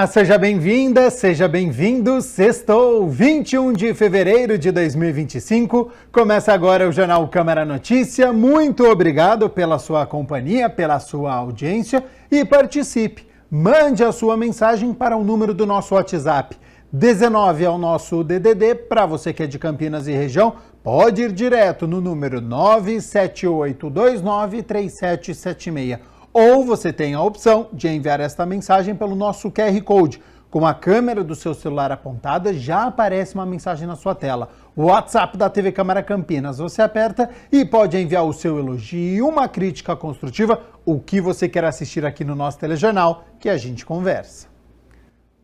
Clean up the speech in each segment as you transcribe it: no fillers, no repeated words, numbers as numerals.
Olá, seja bem-vinda, seja bem-vindo. Sextou, 21 de fevereiro de 2025. Começa agora o Jornal Câmara Notícia. Muito obrigado pela sua companhia, pela sua audiência e participe. Mande a sua mensagem para o número do nosso WhatsApp. 19 é o nosso DDD. Para você que é de Campinas e região, pode ir direto no número 978293776. Ou você tem a opção de enviar esta mensagem pelo nosso QR Code. Com a câmera do seu celular apontada, já aparece uma mensagem na sua tela. O WhatsApp da TV Câmara Campinas. Você aperta e pode enviar o seu elogio, uma crítica construtiva, o que você quer assistir aqui no nosso telejornal, que a gente conversa.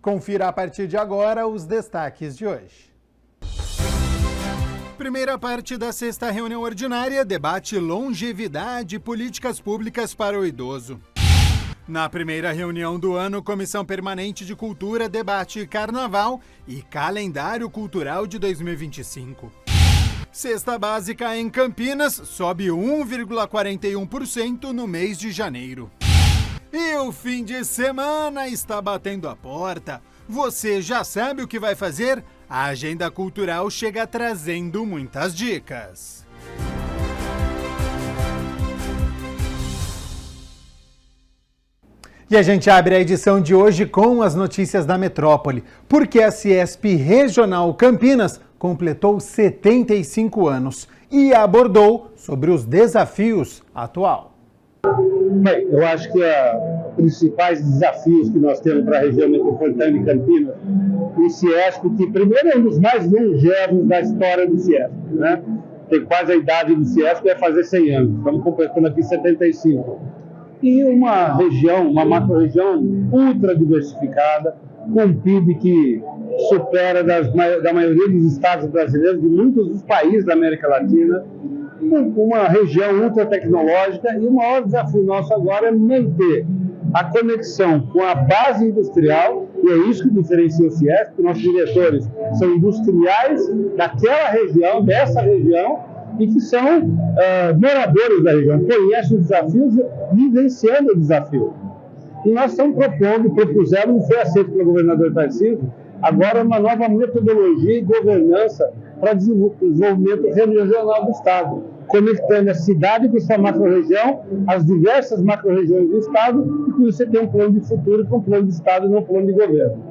Confira a partir de agora os destaques de hoje. Primeira parte da sexta reunião ordinária debate longevidade e políticas públicas para o idoso. Na primeira reunião do ano, Comissão Permanente de Cultura debate Carnaval e calendário cultural de 2025. Cesta básica em Campinas sobe 1,41% no mês de janeiro. E o fim de semana está batendo a porta. Você já sabe o que vai fazer? A agenda cultural chega trazendo muitas dicas. E a gente abre a edição de hoje com as notícias da metrópole, porque a Ciesp Regional Campinas completou 75 anos e abordou sobre os desafios atuais. Bem, eu acho que os principais desafios que nós temos para a região metropolitana de Campinas, o Ciesp, que primeiro é um dos mais longevos da história do Ciesp, né? Tem quase a idade do Ciesp, vai fazer 100 anos, estamos completando aqui 75. E uma região, uma macro-região ultra diversificada, com um PIB que supera da maioria dos estados brasileiros, de muitos dos países da América Latina, uma região ultra tecnológica, e o maior desafio nosso agora é manter a conexão com a base industrial, e é isso que diferencia o Ciesp, porque nossos diretores são industriais daquela região, dessa região, e que são moradores da região, conhecem os desafios, vivenciando o desafio. E nós estamos propusemos, e foi aceito pelo governador Tarcísio, agora uma nova metodologia e governança para desenvolvimento regional do Estado, conectando a cidade com sua macro-região, as diversas macro-regiões do Estado, e com isso você tem um plano de futuro, com um plano de Estado e não um plano de governo.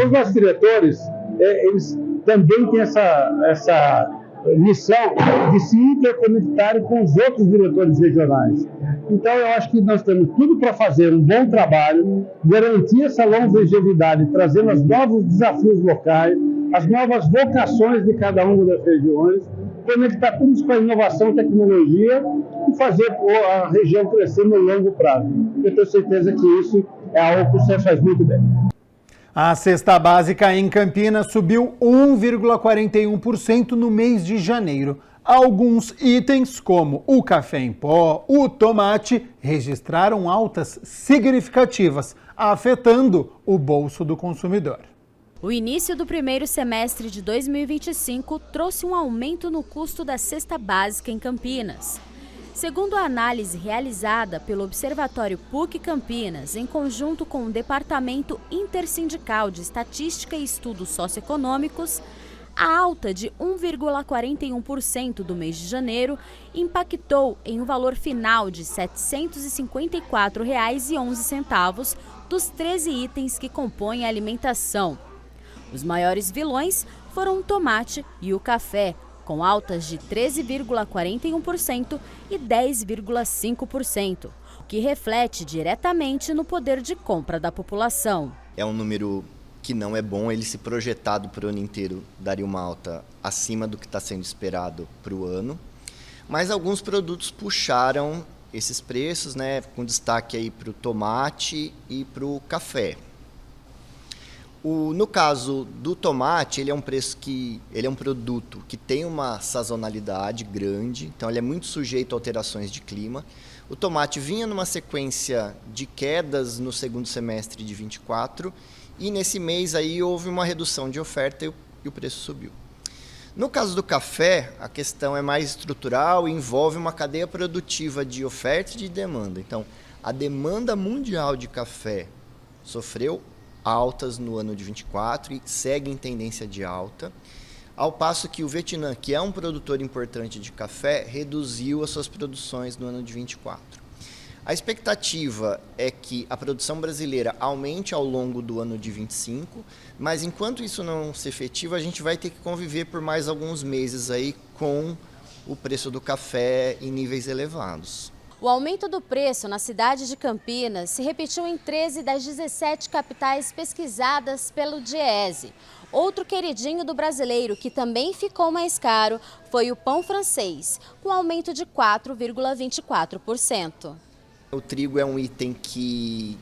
Os nossos diretores, eles também têm essa missão de se interconectarem com os outros diretores regionais. Então, eu acho que nós temos tudo para fazer um bom trabalho, garantir essa longevidade, trazendo os novos desafios locais, as novas vocações de cada uma das regiões, conectar tudo isso com a inovação, tecnologia e fazer a região crescer no longo prazo. Eu tenho certeza que isso é algo que você faz muito bem. A cesta básica em Campinas subiu 1,41% no mês de janeiro. Alguns itens, como o café em pó, o tomate, registraram altas significativas, afetando o bolso do consumidor. O início do primeiro semestre de 2025 trouxe um aumento no custo da cesta básica em Campinas. Segundo a análise realizada pelo Observatório PUC Campinas, em conjunto com o Departamento Intersindical de Estatística e Estudos Socioeconômicos, a alta de 1,41% do mês de janeiro impactou em um valor final de R$ 754,11 dos 13 itens que compõem a alimentação. Os maiores vilões foram o tomate e o café, com altas de 13,41% e 10,5%, o que reflete diretamente no poder de compra da população. É um número que não é bom, ele se projetado para o ano inteiro daria uma alta acima do que está sendo esperado para o ano, mas alguns produtos puxaram esses preços, né, com destaque aí para o tomate e para o café. No caso do tomate, ele é um produto que tem uma sazonalidade grande, então ele é muito sujeito a alterações de clima. O tomate vinha numa sequência de quedas no segundo semestre de 24 e nesse mês aí houve uma redução de oferta e o preço subiu. No caso do café, a questão é mais estrutural e envolve uma cadeia produtiva de oferta e de demanda. Então, a demanda mundial de café sofreu altas no ano de 24 e seguem tendência de alta, ao passo que o Vietnã, que é um produtor importante de café, reduziu as suas produções no ano de 24. A expectativa é que a produção brasileira aumente ao longo do ano de 25, mas enquanto isso não se efetiva, a gente vai ter que conviver por mais alguns meses aí com o preço do café em níveis elevados. O aumento do preço na cidade de Campinas se repetiu em 13 das 17 capitais pesquisadas pelo Diese. Outro queridinho do brasileiro que também ficou mais caro foi o pão francês, com aumento de 4,24%. O trigo é um item que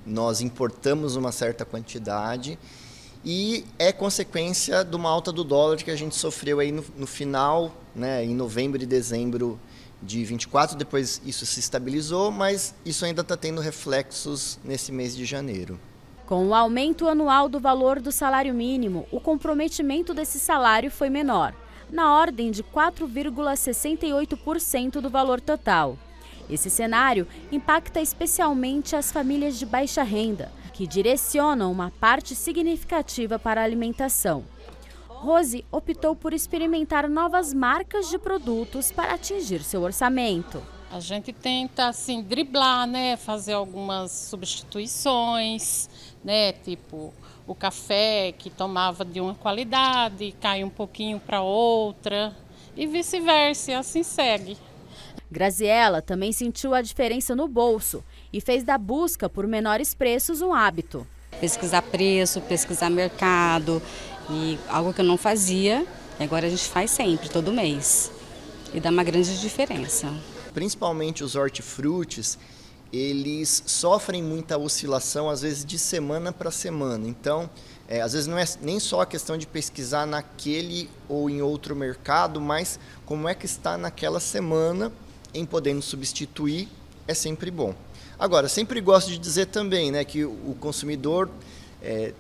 nós importamos uma certa quantidade e é consequência de uma alta do dólar que a gente sofreu aí no final, né, em novembro e dezembro de 24, depois isso se estabilizou, mas isso ainda está tendo reflexos nesse mês de janeiro. Com o aumento anual do valor do salário mínimo, o comprometimento desse salário foi menor, na ordem de 4,68% do valor total. Esse cenário impacta especialmente as famílias de baixa renda, que direcionam uma parte significativa para a alimentação. Rose optou por experimentar novas marcas de produtos para atingir seu orçamento. A gente tenta assim driblar, né, fazer algumas substituições, né, tipo o café que tomava de uma qualidade, cai um pouquinho para outra e vice-versa, assim segue. Graziela também sentiu a diferença no bolso e fez da busca por menores preços um hábito. Pesquisar preço, pesquisar mercado, e algo que eu não fazia, agora a gente faz sempre, todo mês. E dá uma grande diferença. Principalmente os hortifrutis, eles sofrem muita oscilação, às vezes de semana para semana. Então, às vezes não é nem só a questão de pesquisar naquele ou em outro mercado, mas como é que está naquela semana, em podendo substituir, é sempre bom. Agora, sempre gosto de dizer também, né, que o consumidor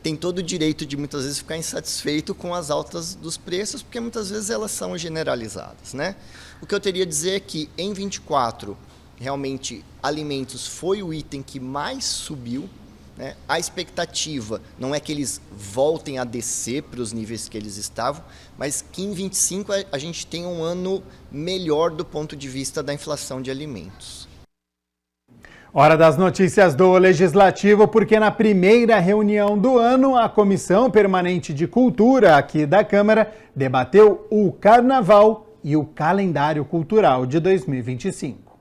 tem todo o direito de muitas vezes ficar insatisfeito com as altas dos preços, porque muitas vezes elas são generalizadas, né? O que eu teria a dizer é que em 24, realmente, alimentos foi o item que mais subiu, né? A expectativa não é que eles voltem a descer para os níveis que eles estavam, mas que em 25 a gente tenha um ano melhor do ponto de vista da inflação de alimentos. Hora das notícias do Legislativo, porque na primeira reunião do ano, a Comissão Permanente de Cultura aqui da Câmara debateu o Carnaval e o calendário cultural de 2025.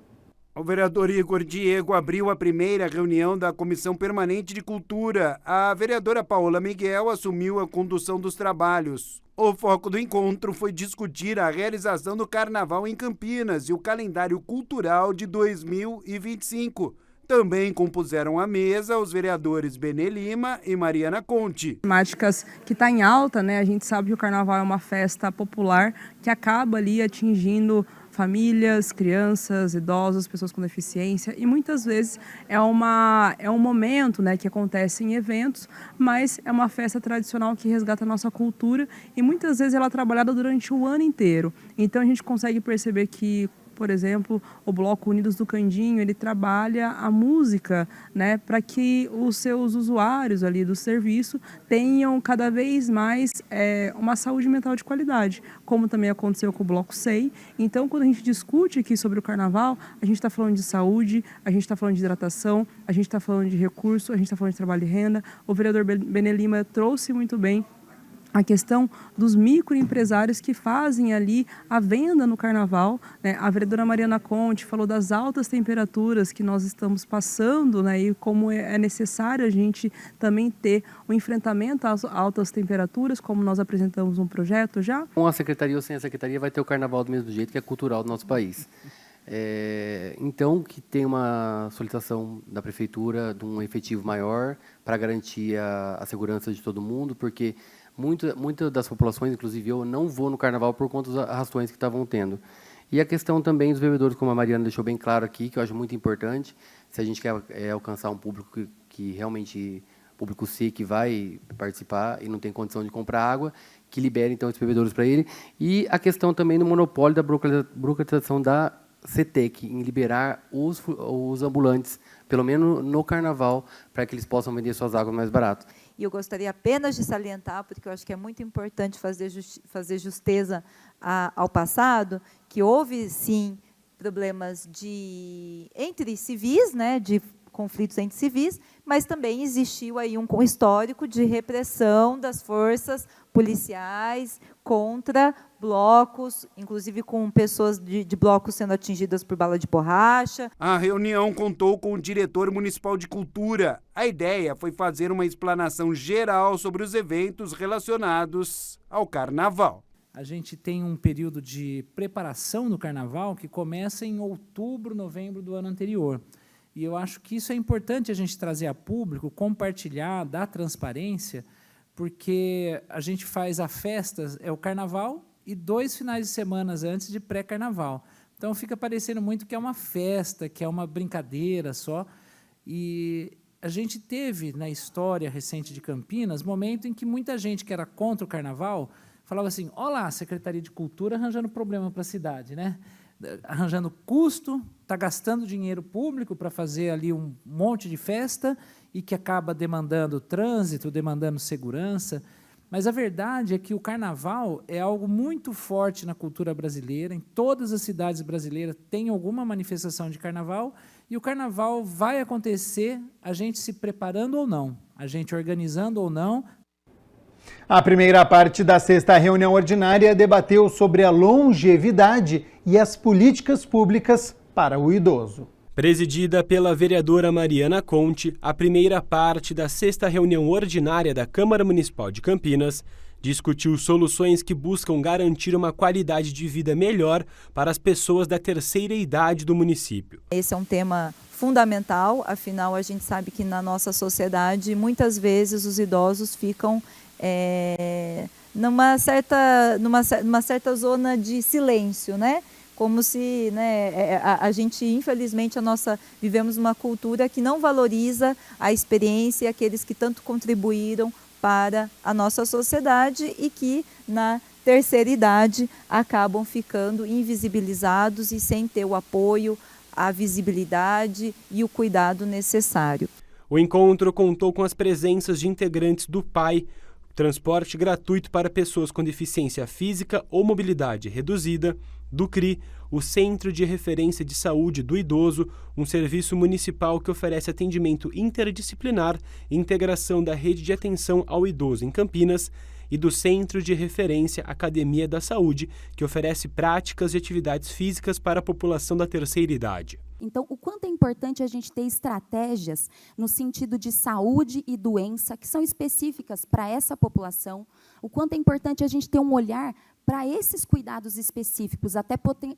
O vereador Igor Diego abriu a primeira reunião da Comissão Permanente de Cultura. A vereadora Paola Miguel assumiu a condução dos trabalhos. O foco do encontro foi discutir a realização do Carnaval em Campinas e o calendário cultural de 2025. Também compuseram a mesa os vereadores Benê Lima e Mariana Conte. Temáticas que está em alta, né? A gente sabe que o Carnaval é uma festa popular que acaba ali atingindo famílias, crianças, idosos, pessoas com deficiência, e muitas vezes é um momento, né, que acontece em eventos, mas é uma festa tradicional que resgata a nossa cultura e muitas vezes ela é trabalhada durante o ano inteiro. Então a gente consegue perceber que, por exemplo, o Bloco Unidos do Candinho, ele trabalha a música, né, para que os seus usuários ali do serviço tenham cada vez mais uma saúde mental de qualidade, como também aconteceu com o Bloco SEI. Então, quando a gente discute aqui sobre o Carnaval, a gente está falando de saúde, a gente está falando de hidratação, a gente está falando de recurso, a gente está falando de trabalho e renda. O vereador Benê Lima trouxe muito bem a questão dos microempresários que fazem ali a venda no Carnaval, né? A vereadora Mariana Conte falou das altas temperaturas que nós estamos passando, né? E como é necessário a gente também ter o enfrentamento às altas temperaturas, como nós apresentamos um projeto já. Com a secretaria ou sem a secretaria vai ter o Carnaval do mesmo jeito, que é cultural do nosso país. Então, que tem uma solicitação da Prefeitura de um efetivo maior para garantir a segurança de todo mundo, porque muitas das populações, inclusive eu, não vou no Carnaval por conta das arrastões que estavam tendo. E a questão também dos bebedouros, como a Mariana deixou bem claro aqui, que eu acho muito importante, se a gente quer alcançar um público que realmente, público C, que vai participar e não tem condição de comprar água, que libere, então, esses bebedouros para ele. E a questão também do monopólio da burocratização da CETEC, em liberar os ambulantes pelo menos no carnaval, para que eles possam vender suas águas mais barato. E eu gostaria apenas de salientar, porque eu acho que é muito importante fazer justeza ao passado, que houve, sim, problemas entre civis, né, de conflitos entre civis, mas também existiu aí um histórico de repressão das forças policiais contra blocos, inclusive com pessoas de blocos sendo atingidas por bala de borracha. A reunião contou com o diretor municipal de cultura. A ideia foi fazer uma explanação geral sobre os eventos relacionados ao carnaval. A gente tem um período de preparação do carnaval que começa em outubro, novembro do ano anterior. E eu acho que isso é importante a gente trazer a público, compartilhar, dar transparência, porque a gente faz a festa, é o carnaval, e 2 finais de semana antes de pré-carnaval. Então fica parecendo muito que é uma festa, que é uma brincadeira só. E a gente teve, na história recente de Campinas, momento em que muita gente que era contra o carnaval falava assim, olha lá, a Secretaria de Cultura arranjando problema para a cidade, né? Arranjando custo, está gastando dinheiro público para fazer ali um monte de festa e que acaba demandando trânsito, demandando segurança. Mas a verdade é que o carnaval é algo muito forte na cultura brasileira. Em todas as cidades brasileiras tem alguma manifestação de carnaval e o carnaval vai acontecer a gente se preparando ou não, a gente organizando ou não. A primeira parte da 6ª reunião ordinária debateu sobre a longevidade e as políticas públicas para o idoso. Presidida pela vereadora Mariana Conte, a primeira parte da 6ª reunião ordinária da Câmara Municipal de Campinas discutiu soluções que buscam garantir uma qualidade de vida melhor para as pessoas da terceira idade do município. Esse é um tema fundamental, afinal a gente sabe que na nossa sociedade muitas vezes os idosos ficam numa certa zona de silêncio, né? Como se, né, a gente, infelizmente, vivemos uma cultura que não valoriza a experiência e aqueles que tanto contribuíram para a nossa sociedade e que, na terceira idade, acabam ficando invisibilizados e sem ter o apoio, a visibilidade e o cuidado necessário. O encontro contou com as presenças de integrantes do PAI, transporte gratuito para pessoas com deficiência física ou mobilidade reduzida, do CRI, o Centro de Referência de Saúde do Idoso, um serviço municipal que oferece atendimento interdisciplinar e integração da rede de atenção ao idoso em Campinas, e do Centro de Referência Academia da Saúde, que oferece práticas e atividades físicas para a população da terceira idade. Então, o quanto é importante a gente ter estratégias no sentido de saúde e doença, que são específicas para essa população, o quanto é importante a gente ter um olhar para esses cuidados específicos, até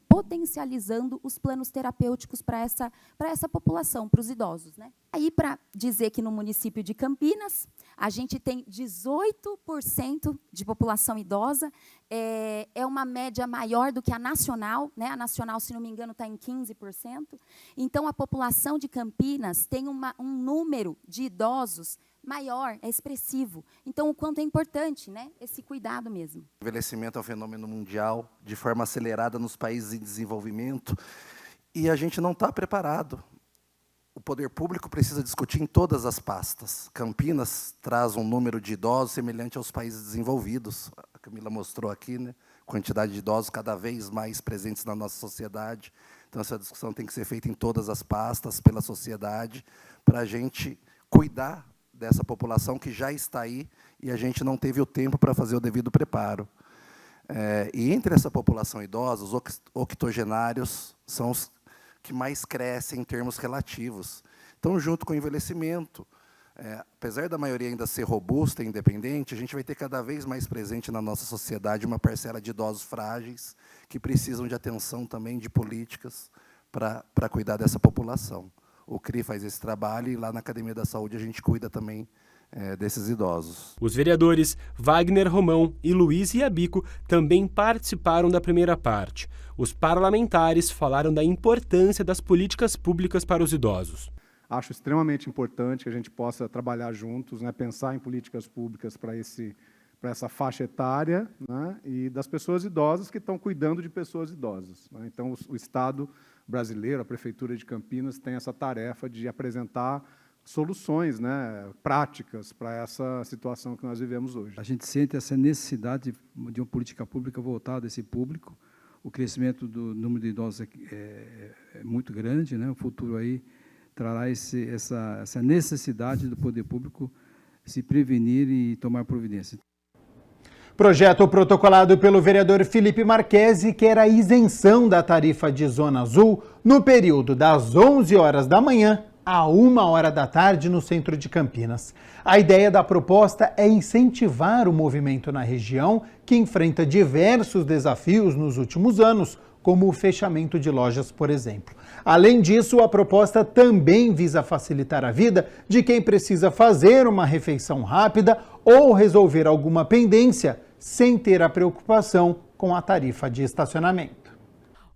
potencializando os planos terapêuticos para essa população, para os idosos, né? Aí, para dizer que no município de Campinas, a gente tem 18% de população idosa, é uma média maior do que a nacional, né? A nacional, se não me engano, está em 15%. Então, a população de Campinas tem um número de idosos maior, é expressivo. Então, o quanto é importante, né, esse cuidado mesmo. O envelhecimento é um fenômeno mundial, de forma acelerada nos países em desenvolvimento, e a gente não está preparado. O poder público precisa discutir em todas as pastas. Campinas traz um número de idosos semelhante aos países desenvolvidos. A Camila mostrou aqui, né? Quantidade de idosos cada vez mais presentes na nossa sociedade. Então, essa discussão tem que ser feita em todas as pastas, pela sociedade, para a gente cuidar dessa população que já está aí e a gente não teve o tempo para fazer o devido preparo. E entre essa população idosa, os octogenários são os que mais crescem em termos relativos. Então, junto com o envelhecimento, apesar da maioria ainda ser robusta e independente, a gente vai ter cada vez mais presente na nossa sociedade uma parcela de idosos frágeis que precisam de atenção também de políticas para cuidar dessa população. O CRI faz esse trabalho e lá na Academia da Saúde a gente cuida também desses idosos. Os vereadores Wagner Romão e Luiz Iabico também participaram da primeira parte. Os parlamentares falaram da importância das políticas públicas para os idosos. Acho extremamente importante que a gente possa trabalhar juntos, né, pensar em políticas públicas para para essa faixa etária, né, e das pessoas idosas que estão cuidando de pessoas idosas, né? Então, o Estado brasileiro, a Prefeitura de Campinas, tem essa tarefa de apresentar soluções, né, práticas para essa situação que nós vivemos hoje. A gente sente essa necessidade de uma política pública voltada a esse público. O crescimento do número de idosos é muito grande, né? O futuro aí trará essa necessidade do poder público se prevenir e tomar providência. Projeto protocolado pelo vereador Felipe Marquesi quer a isenção da tarifa de Zona Azul no período das 11 horas da manhã a 1h da tarde no centro de Campinas. A ideia da proposta é incentivar o movimento na região, que enfrenta diversos desafios nos últimos anos, como o fechamento de lojas, por exemplo. Além disso, a proposta também visa facilitar a vida de quem precisa fazer uma refeição rápida ou resolver alguma pendência sem ter a preocupação com a tarifa de estacionamento.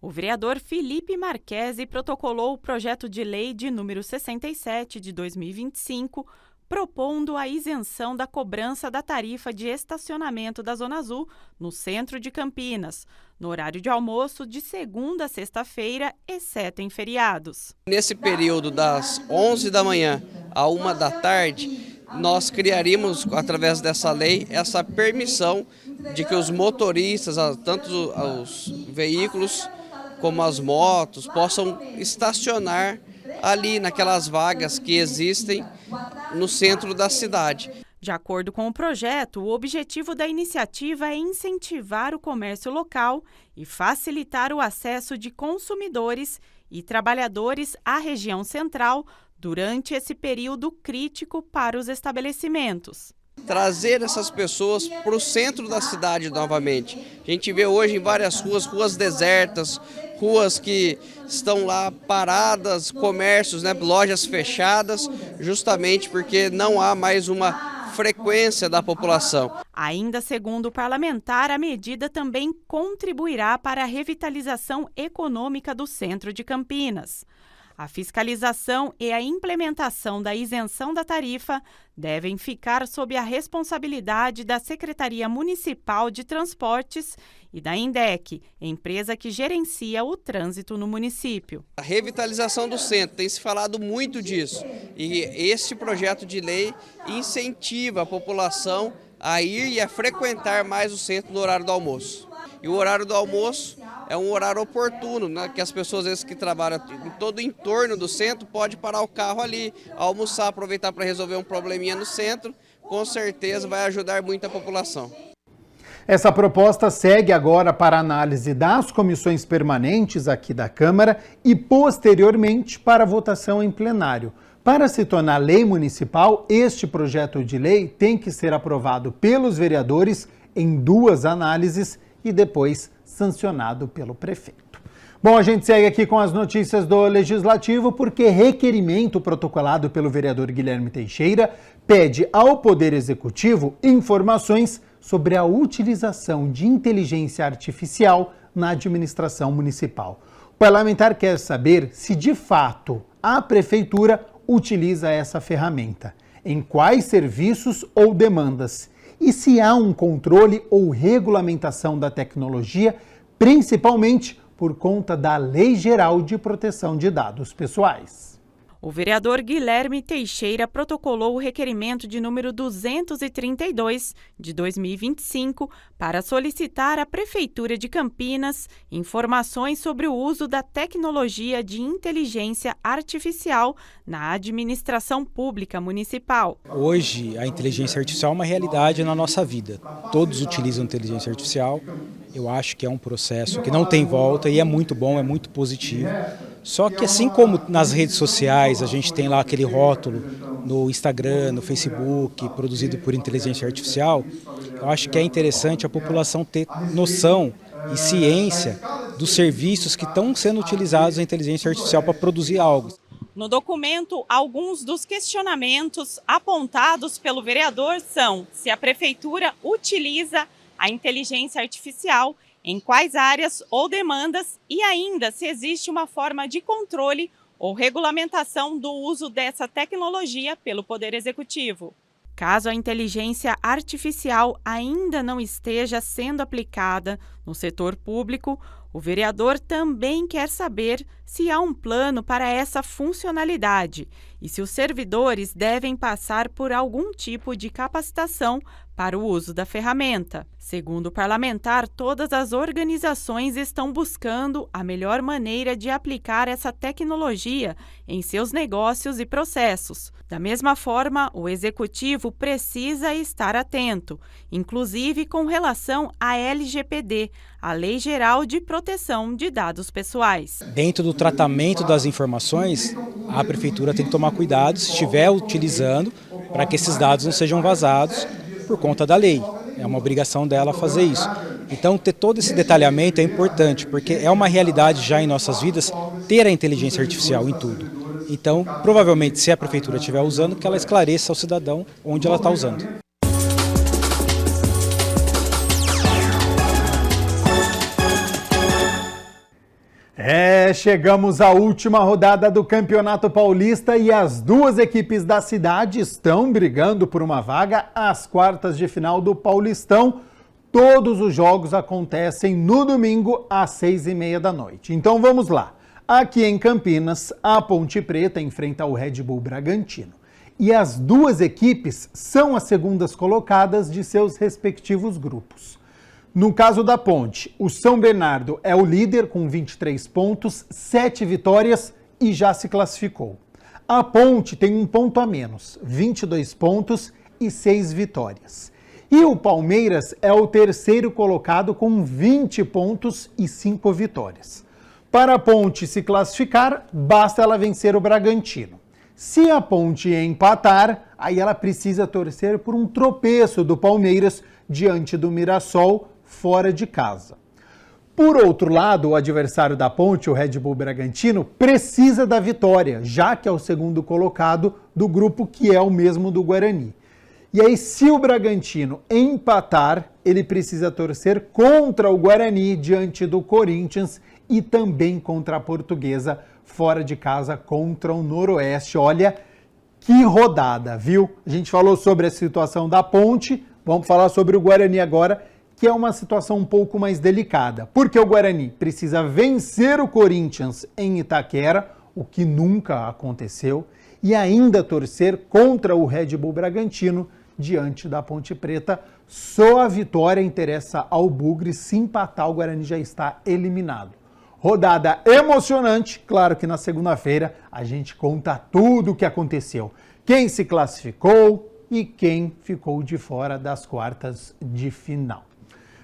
O vereador Felipe Marquesi protocolou o projeto de lei de número 67 de 2025, propondo a isenção da cobrança da tarifa de estacionamento da Zona Azul no centro de Campinas, no horário de almoço de segunda a sexta-feira, exceto em feriados. Nesse período das 11 da manhã à 1 da tarde, nós criaríamos, através dessa lei, essa permissão de que os motoristas, tanto os veículos como as motos, possam estacionar ali naquelas vagas que existem no centro da cidade. De acordo com o projeto, o objetivo da iniciativa é incentivar o comércio local e facilitar o acesso de consumidores e trabalhadores à região central durante esse período crítico para os estabelecimentos. Trazer essas pessoas para o centro da cidade novamente. A gente vê hoje em várias ruas desertas, ruas que estão lá paradas, comércios, né, lojas fechadas, justamente porque não há mais uma frequência da população. Ainda segundo o parlamentar, a medida também contribuirá para a revitalização econômica do centro de Campinas. A fiscalização e a implementação da isenção da tarifa devem ficar sob a responsabilidade da Secretaria Municipal de Transportes e da INDEC, empresa que gerencia o trânsito no município. A revitalização do centro, tem se falado muito disso, e esse projeto de lei incentiva a população a ir e a frequentar mais o centro no horário do almoço. E o horário do almoço é um horário oportuno, né, que as pessoas às vezes que trabalham em todo o entorno do centro pode parar o carro ali, almoçar, aproveitar para resolver um probleminha no centro, com certeza vai ajudar muito a população. Essa proposta segue agora para análise das comissões permanentes aqui da Câmara e posteriormente para votação em plenário. Para se tornar lei municipal, este projeto de lei tem que ser aprovado pelos vereadores em 2 análises e depois sancionado pelo prefeito. Bom, a gente segue aqui com as notícias do Legislativo porque requerimento protocolado pelo vereador Guilherme Teixeira pede ao Poder Executivo informações sobre a utilização de inteligência artificial na administração municipal. O parlamentar quer saber se de fato a Prefeitura utiliza essa ferramenta, em quais serviços ou demandas, e se há um controle ou regulamentação da tecnologia, principalmente por conta da Lei Geral de Proteção de Dados Pessoais. O vereador Guilherme Teixeira protocolou o requerimento de número 232 de 2025 para solicitar à Prefeitura de Campinas informações sobre o uso da tecnologia de inteligência artificial na administração pública municipal. Hoje, a inteligência artificial é uma realidade na nossa vida. Todos utilizam inteligência artificial. Eu acho que é um processo que não tem volta e é muito bom, é muito positivo. Só que assim como nas redes sociais, a gente tem lá aquele rótulo no Instagram, no Facebook, produzido por inteligência artificial, eu acho que é interessante a população ter noção e ciência dos serviços que estão sendo utilizados a inteligência artificial para produzir algo. No documento, alguns dos questionamentos apontados pelo vereador são se a Prefeitura utiliza a inteligência artificial, em quais áreas ou demandas e ainda se existe uma forma de controle ou regulamentação do uso dessa tecnologia pelo Poder Executivo. Caso a inteligência artificial ainda não esteja sendo aplicada no setor público, o vereador também quer saber se há um plano para essa funcionalidade e se os servidores devem passar por algum tipo de capacitação para o uso da ferramenta. Segundo o parlamentar, todas as organizações estão buscando a melhor maneira de aplicar essa tecnologia em seus negócios e processos. Da mesma forma, o executivo precisa estar atento, inclusive com relação à LGPD, a Lei Geral de Proteção de Dados Pessoais. Dentro do tratamento das informações, a prefeitura tem que tomar cuidado, se estiver utilizando, para que esses dados não sejam vazados por conta da lei. É uma obrigação dela fazer isso. Então, ter todo esse detalhamento é importante, porque é uma realidade já em nossas vidas ter a inteligência artificial em tudo. Então, provavelmente, se a prefeitura estiver usando, que ela esclareça ao cidadão onde ela está usando. Chegamos à última rodada do Campeonato Paulista e as duas equipes da cidade estão brigando por uma vaga às quartas de final do Paulistão. Todos os jogos acontecem no domingo às 6h30 da noite. Então vamos lá. Aqui em Campinas, a Ponte Preta enfrenta o Red Bull Bragantino. E as duas equipes são as segundas colocadas de seus respectivos grupos. No caso da Ponte, o São Bernardo é o líder com 23 pontos, 7 vitórias e já se classificou. A Ponte tem um ponto a menos, 22 pontos e 6 vitórias. E o Palmeiras é o terceiro colocado com 20 pontos e 5 vitórias. Para a Ponte se classificar, basta ela vencer o Bragantino. Se a Ponte empatar, aí ela precisa torcer por um tropeço do Palmeiras diante do Mirassol, fora de casa. Por outro lado, o adversário da Ponte, o Red Bull Bragantino, precisa da vitória, já que é o segundo colocado do grupo, que é o mesmo do Guarani. E aí, se o Bragantino empatar, ele precisa torcer contra o Guarani diante do Corinthians e também contra a Portuguesa, fora de casa contra o Noroeste. Olha que rodada, viu? A gente falou sobre a situação da Ponte, vamos falar sobre o Guarani agora, que é uma situação um pouco mais delicada, porque o Guarani precisa vencer o Corinthians em Itaquera, o que nunca aconteceu, e ainda torcer contra o Red Bull Bragantino diante da Ponte Preta. Só a vitória interessa ao Bugre, se empatar o Guarani já está eliminado. Rodada emocionante, claro que na segunda-feira a gente conta tudo o que aconteceu, quem se classificou e quem ficou de fora das quartas de final.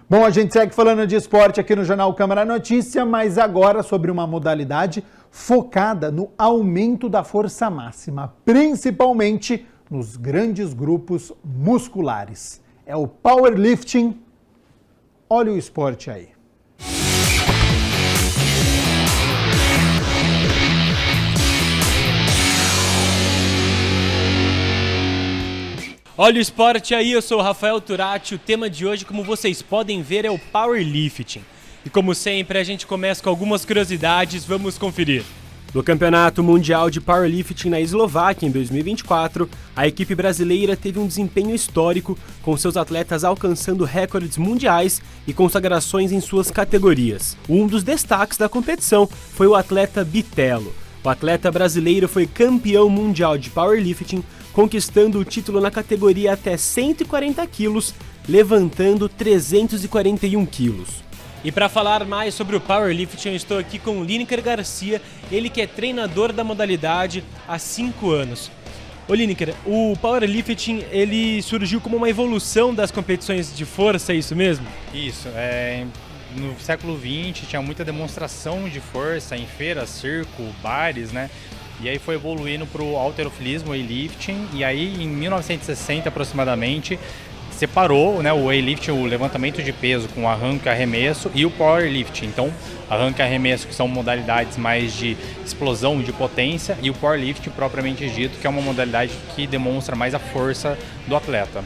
Bom, a gente segue falando de esporte aqui no Jornal Câmara Notícia, mas agora sobre uma modalidade focada no aumento da força máxima, principalmente nos grandes grupos musculares. É o powerlifting. Olha o esporte aí. Olha o esporte aí, eu sou o Rafael Turati. O tema de hoje, como vocês podem ver, é o powerlifting. E como sempre, a gente começa com algumas curiosidades, vamos conferir. No Campeonato Mundial de Powerlifting na Eslováquia em 2024, a equipe brasileira teve um desempenho histórico, com seus atletas alcançando recordes mundiais e consagrações em suas categorias. Um dos destaques da competição foi o atleta Bitelo. O atleta brasileiro foi campeão mundial de powerlifting, conquistando o título na categoria até 140 quilos, levantando 341 quilos. E para falar mais sobre o powerlifting, eu estou aqui com o Lineker Garcia, ele que é treinador da modalidade há 5 anos. Ô Lineker, o powerlifting ele surgiu como uma evolução das competições de força, é isso mesmo? Isso, no século XX tinha muita demonstração de força em feiras, circo, bares, né? E aí foi evoluindo para o halterofilismo, weightlifting, e aí em 1960 aproximadamente separou, né, o weightlifting, o levantamento de peso com arranque e arremesso, e o powerlifting. Então, arranque e arremesso, que são modalidades mais de explosão, de potência, e o powerlifting propriamente dito, que é uma modalidade que demonstra mais a força do atleta.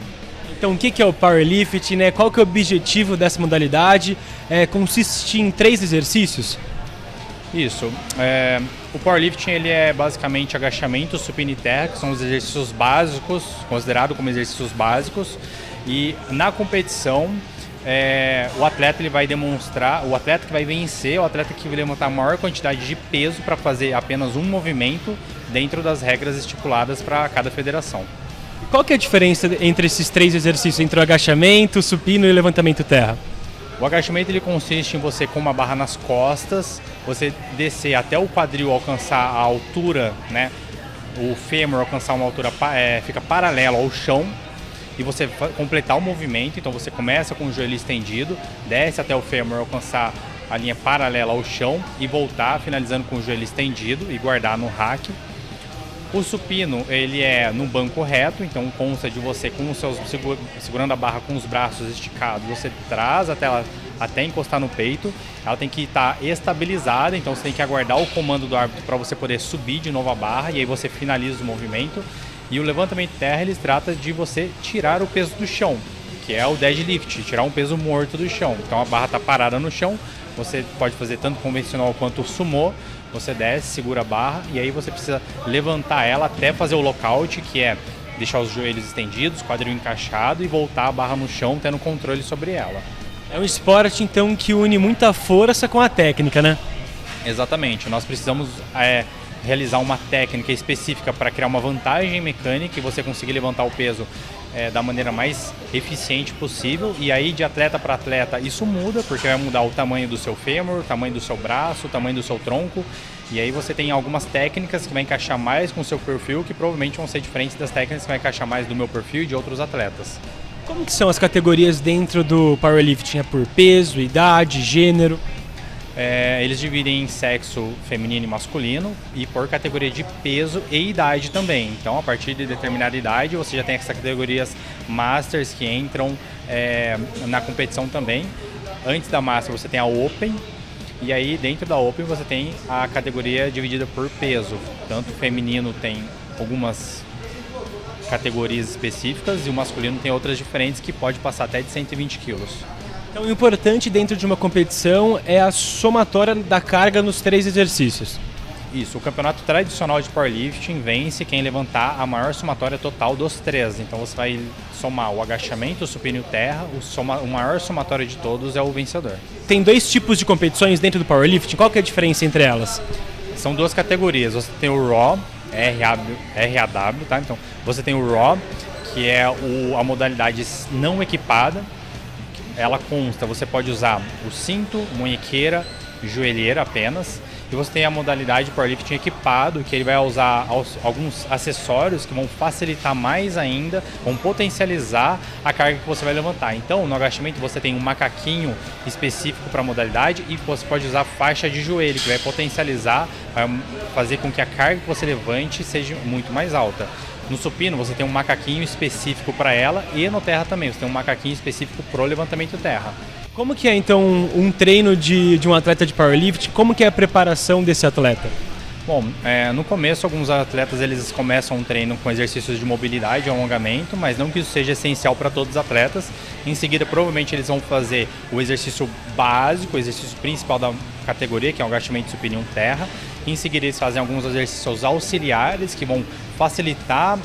Então, o que é o powerlifting, né? Qual que é o objetivo dessa modalidade? Consiste em 3 exercícios? Isso. O powerlifting ele é basicamente agachamento, supino e terra, que são os exercícios básicos, considerados como exercícios básicos. E na competição, o atleta ele vai demonstrar, o atleta que vai vencer, o atleta que vai levantar a maior quantidade de peso para fazer apenas um movimento dentro das regras estipuladas para cada federação. E qual que é a diferença entre esses 3 exercícios, entre o agachamento, o supino e o levantamento terra? O agachamento ele consiste em você com uma barra nas costas, você descer até o quadril alcançar a altura, né? O fêmur alcançar uma altura, fica paralelo ao chão e você completar o movimento. Então você começa com o joelho estendido, desce até o fêmur alcançar a linha paralela ao chão e voltar finalizando com o joelho estendido e guardar no rack. O supino, ele é no banco reto, então consta de você com os seus, segurando a barra com os braços esticados, você traz até encostar no peito, ela tem que estar estabilizada, então você tem que aguardar o comando do árbitro para você poder subir de novo a barra e aí você finaliza o movimento. E o levantamento terra, ele trata de você tirar o peso do chão, que é o deadlift, tirar um peso morto do chão. Então a barra está parada no chão, você pode fazer tanto convencional quanto o sumô. Você desce, segura a barra e aí você precisa levantar ela até fazer o lockout, que é deixar os joelhos estendidos, quadril encaixado e voltar a barra no chão, tendo controle sobre ela. É um esporte, então, que une muita força com a técnica, né? Exatamente. Nós precisamos realizar uma técnica específica para criar uma vantagem mecânica e você conseguir levantar o peso da maneira mais eficiente possível. E aí, de atleta para atleta, isso muda, porque vai mudar o tamanho do seu fêmur, o tamanho do seu braço, o tamanho do seu tronco. E aí você tem algumas técnicas que vai encaixar mais com o seu perfil, que provavelmente vão ser diferentes das técnicas que vai encaixar mais do meu perfil e de outros atletas. Como que são as categorias dentro do powerlifting? É por peso, idade, gênero? Eles dividem em sexo feminino e masculino e por categoria de peso e idade também. Então, a partir de determinada idade, você já tem essas categorias Masters que entram na competição também. Antes da Master, você tem a Open. E aí, dentro da Open, você tem a categoria dividida por peso. Tanto o feminino tem algumas categorias específicas e o masculino tem outras diferentes que pode passar até de 120 quilos. Então, o importante dentro de uma competição é a somatória da carga nos 3 exercícios. Isso, o campeonato tradicional de powerlifting vence quem levantar a maior somatória total dos 3. Então você vai somar o agachamento, o supino e o terra, o maior somatório de todos é o vencedor. Tem 2 tipos de competições dentro do powerlifting, qual que é a diferença entre elas? São 2 categorias, você tem o RAW, RAW, tá? Então você tem o RAW, que é a modalidade não equipada. Ela consta, você pode usar o cinto, munhequeira, joelheira apenas. E você tem a modalidade powerlifting equipado, que ele vai usar alguns acessórios que vão facilitar mais ainda, vão potencializar a carga que você vai levantar. Então, no agachamento você tem um macaquinho específico para a modalidade e você pode usar faixa de joelho, que vai potencializar, vai fazer com que a carga que você levante seja muito mais alta. No supino você tem um macaquinho específico para ela e no terra também, você tem um macaquinho específico para o levantamento terra. Como que é então um treino de um atleta de powerlifting? Como que é a preparação desse atleta? Bom, no começo alguns atletas eles começam um treino com exercícios de mobilidade e alongamento, mas não que isso seja essencial para todos os atletas. Em seguida provavelmente eles vão fazer o exercício básico, o exercício principal da categoria, que é o agachamento, supino e terra. Em seguida eles fazem alguns exercícios auxiliares que vão facilitar,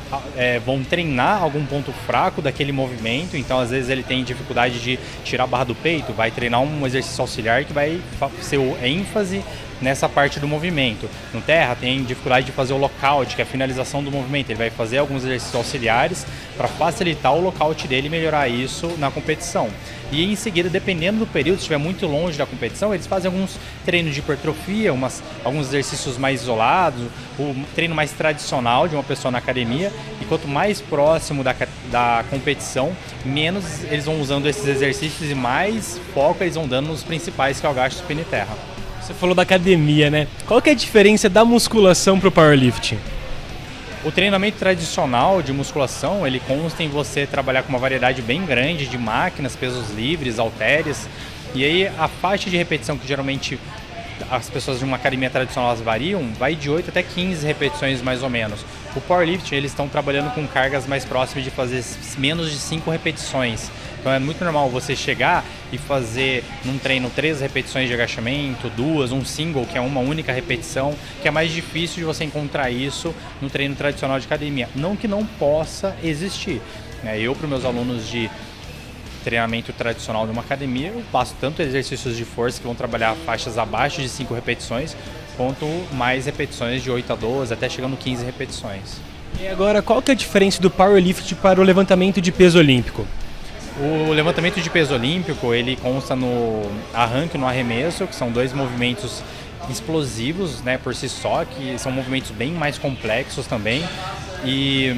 vão treinar algum ponto fraco daquele movimento. Então às vezes ele tem dificuldade de tirar a barra do peito, vai treinar um exercício auxiliar que vai ser o ênfase nessa parte do movimento. No terra tem dificuldade de fazer o lockout, que é a finalização do movimento. Ele vai fazer alguns exercícios auxiliares para facilitar o lockout dele e melhorar isso na competição. E em seguida, dependendo do período, se estiver muito longe da competição, eles fazem alguns treinos de hipertrofia, alguns exercícios mais isolados, o treino mais tradicional de uma pessoa na academia. E quanto mais próximo da competição, menos eles vão usando esses exercícios e mais foco eles vão dando nos principais, que é o agacho, supino e terra. Você falou da academia, né? Qual que é a diferença da musculação para o powerlifting? O treinamento tradicional de musculação, ele consta em você trabalhar com uma variedade bem grande de máquinas, pesos livres, halteres. E aí a faixa de repetição que geralmente as pessoas de uma academia tradicional variam, vai de 8 até 15 repetições mais ou menos. O powerlifting, eles estão trabalhando com cargas mais próximas de fazer menos de 5 repetições. Então é muito normal você chegar e fazer num treino 3 repetições de agachamento, 2, um single, que é uma única repetição, que é mais difícil de você encontrar isso no treino tradicional de academia. Não que não possa existir. Eu, para os meus alunos de treinamento tradicional de uma academia, eu passo tanto exercícios de força que vão trabalhar faixas abaixo de 5 repetições, quanto mais repetições de 8 a 12, até chegando 15 repetições. E agora, qual que é a diferença do powerlift para o levantamento de peso olímpico? O levantamento de peso olímpico, ele consta no arranque e no arremesso, que são 2 movimentos explosivos, né, por si só, que são movimentos bem mais complexos também. E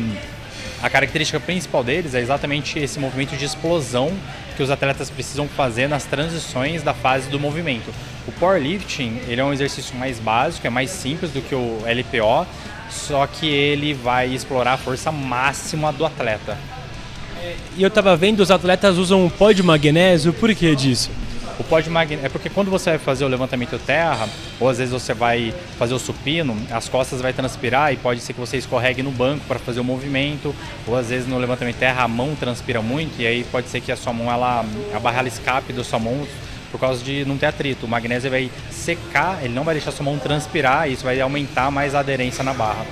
a característica principal deles é exatamente esse movimento de explosão que os atletas precisam fazer nas transições da fase do movimento. O powerlifting, ele é um exercício mais básico, é mais simples do que o LPO, só que ele vai explorar a força máxima do atleta. E eu estava vendo, os atletas usam o pó de magnésio, por que disso? O pó de magnésio é porque quando você vai fazer o levantamento terra, ou às vezes você vai fazer o supino, as costas vai transpirar e pode ser que você escorregue no banco para fazer o movimento, ou às vezes no levantamento terra a mão transpira muito e aí pode ser que a sua mão, a barra ela escape da sua mão por causa de não ter atrito. O magnésio vai secar, ele não vai deixar a sua mão transpirar e isso vai aumentar mais a aderência na barra.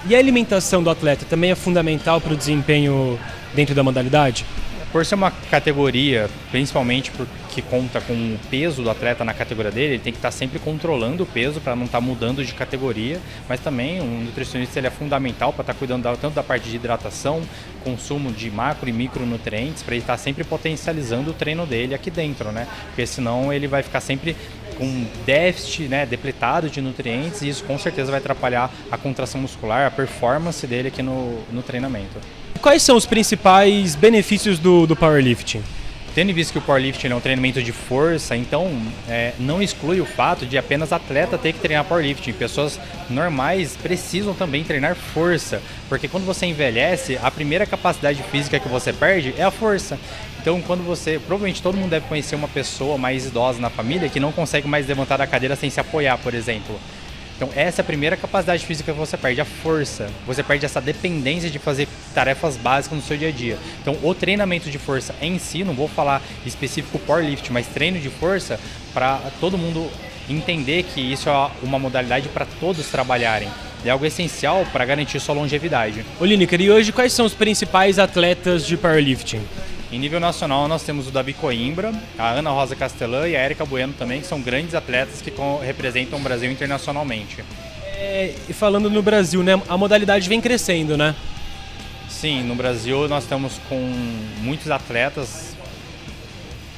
E a alimentação do atleta também é fundamental para o desempenho dentro da modalidade? Por ser uma categoria, principalmente porque conta com o peso do atleta na categoria dele, ele tem que estar sempre controlando o peso para não estar mudando de categoria, mas também um nutricionista ele é fundamental para estar cuidando tanto da parte de hidratação, consumo de macro e micronutrientes, para ele estar sempre potencializando o treino dele aqui dentro, né? Porque senão ele vai ficar sempre com déficit, né, depletado de nutrientes e isso com certeza vai atrapalhar a contração muscular, a performance dele aqui no treinamento. Quais são os principais benefícios do powerlifting? Tendo em vista que o powerlifting é um treinamento de força, então não exclui o fato de apenas atleta ter que treinar powerlifting. Pessoas normais precisam também treinar força, porque quando você envelhece, a primeira capacidade física que você perde é a força. Então, provavelmente todo mundo deve conhecer uma pessoa mais idosa na família que não consegue mais levantar da cadeira sem se apoiar, por exemplo. Então, essa é a primeira capacidade física que você perde, a força. Você perde essa dependência de fazer tarefas básicas no seu dia a dia. Então, o treinamento de força em si, não vou falar específico powerlifting, mas treino de força, para todo mundo entender que isso é uma modalidade para todos trabalharem. É algo essencial para garantir sua longevidade. Ô Lineker, e hoje quais são os principais atletas de powerlifting? Em nível nacional, nós temos o Davi Coimbra, a Ana Rosa Castelã e a Érica Bueno também, que são grandes atletas que representam o Brasil internacionalmente. E falando no Brasil, né, a modalidade vem crescendo, né? Sim, no Brasil nós estamos com muitos atletas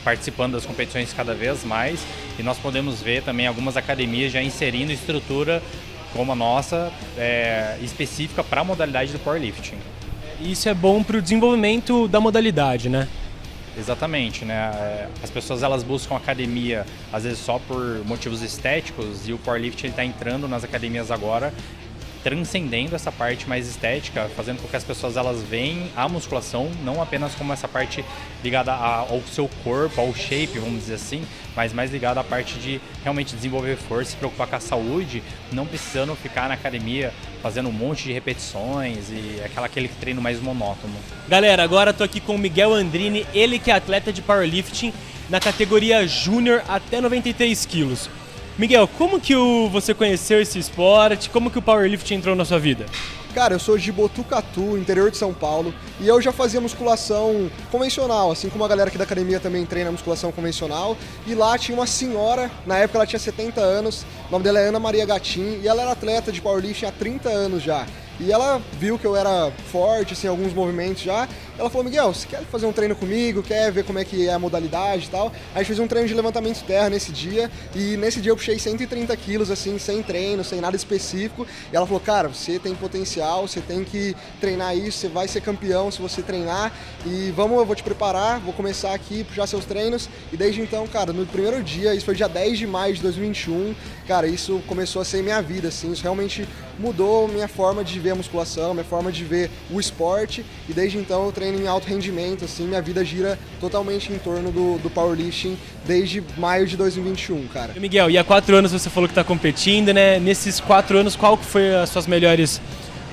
participando das competições cada vez mais e nós podemos ver também algumas academias já inserindo estrutura como a nossa, específica para a modalidade do powerlifting. Isso é bom para o desenvolvimento da modalidade, né? Exatamente, né? As pessoas elas buscam academia às vezes só por motivos estéticos e o powerlifting está entrando nas academias agora, transcendendo essa parte mais estética, fazendo com que as pessoas elas veem a musculação não apenas como essa parte ligada ao seu corpo, ao shape, vamos dizer assim, mas mais ligada à parte de realmente desenvolver força, se preocupar com a saúde, não precisando ficar na academia fazendo um monte de repetições e aquele treino mais monótono. Galera, agora tô aqui com o Miguel Andrini, ele que é atleta de powerlifting na categoria Júnior até 93 quilos. Miguel, como que você conheceu esse esporte? Como que o powerlifting entrou na sua vida? Cara, eu sou de Botucatu, interior de São Paulo, e eu já fazia musculação convencional, assim como a galera aqui da academia também treina musculação convencional. E lá tinha uma senhora, na época ela tinha 70 anos, o nome dela é Ana Maria Gatim, e ela era atleta de powerlifting há 30 anos já. E ela viu que eu era forte, assim, alguns movimentos já. Ela falou, Miguel, você quer fazer um treino comigo? Quer ver como é que é a modalidade e tal? Aí a gente fez um treino de levantamento de terra nesse dia. E nesse dia eu puxei 130 quilos, assim, sem treino, sem nada específico. E ela falou, cara, você tem potencial, você tem que treinar isso, você vai ser campeão se você treinar. E eu vou te preparar, vou começar aqui, puxar seus treinos. E desde então, cara, no primeiro dia, isso foi dia 10 de maio de 2021, cara, isso começou a ser minha vida, assim. Isso realmente mudou minha forma de ver a musculação, minha forma de ver o esporte, e desde então eu treino em alto rendimento, assim, minha vida gira totalmente em torno do powerlifting desde maio de 2021, cara. Miguel, e há 4 anos você falou que está competindo, né? Nesses 4 anos, qual que foi as suas melhores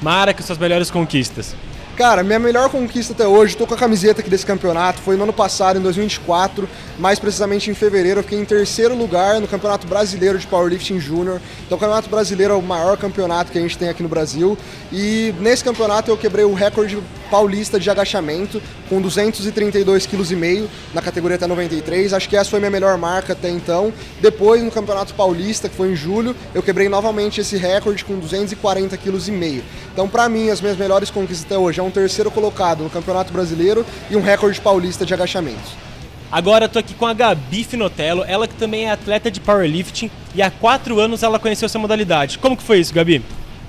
marcas, suas melhores conquistas? Cara, minha melhor conquista até hoje, tô com a camiseta aqui desse campeonato, foi no ano passado, em 2024, mais precisamente em fevereiro, eu fiquei em 3º lugar no Campeonato Brasileiro de Powerlifting Júnior. Então o Campeonato Brasileiro é o maior campeonato que a gente tem aqui no Brasil, e nesse campeonato eu quebrei o recorde paulista de agachamento com 232,5 kg na categoria até 93, acho que essa foi minha melhor marca até então. Depois no Campeonato Paulista, que foi em julho, eu quebrei novamente esse recorde com 240,5 kg. Então pra mim as minhas melhores conquistas até hoje é um 3º colocado no Campeonato Brasileiro e um recorde paulista de agachamentos. Agora eu tô aqui com a Gabi Finotello, ela que também é atleta de powerlifting e há 4 anos ela conheceu essa modalidade. Como que foi isso, Gabi?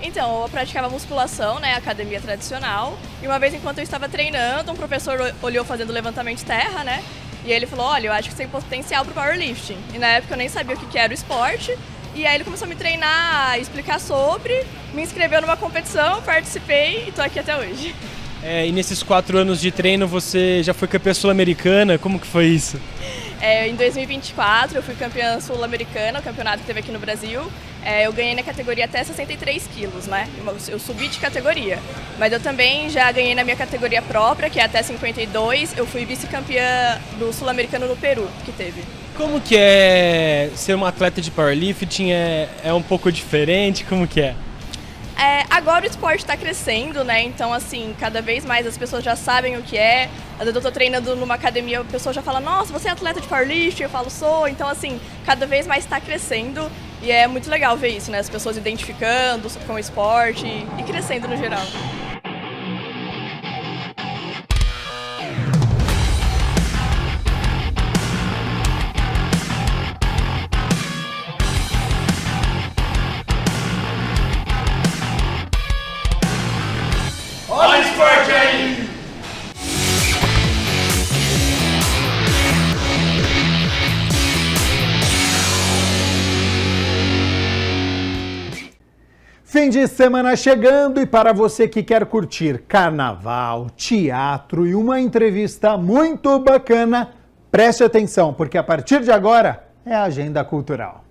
Então, eu praticava musculação, né, academia tradicional, e uma vez enquanto eu estava treinando, um professor olhou fazendo levantamento de terra, né, e ele falou, olha, eu acho que você tem potencial para o powerlifting. E na época eu nem sabia o que era o esporte, e aí ele começou a me treinar, a explicar sobre, me inscreveu numa competição, participei e tô aqui até hoje. E nesses 4 anos de treino você já foi campeã sul-americana, como que foi isso? Em 2024 eu fui campeã sul-americana, o campeonato que teve aqui no Brasil. Eu ganhei na categoria até 63 quilos, né? Eu subi de categoria. Mas eu também já ganhei na minha categoria própria, que é até 52. Eu fui vice-campeã do sul-americano no Peru, que teve. Como que é ser uma atleta de powerlifting? É um pouco diferente? Como que é? Agora o esporte está crescendo, né? Então, assim, cada vez mais as pessoas já sabem o que é. Às vezes eu tô treinando numa academia, a pessoa já fala, nossa, você é atleta de powerlifting? Eu falo, sou. Então, assim, cada vez mais está crescendo e é muito legal ver isso, né? As pessoas identificando com o esporte e crescendo no geral. Olha o esporte aí! Fim de semana chegando e para você que quer curtir carnaval, teatro e uma entrevista muito bacana, preste atenção, porque a partir de agora é a Agenda Cultural.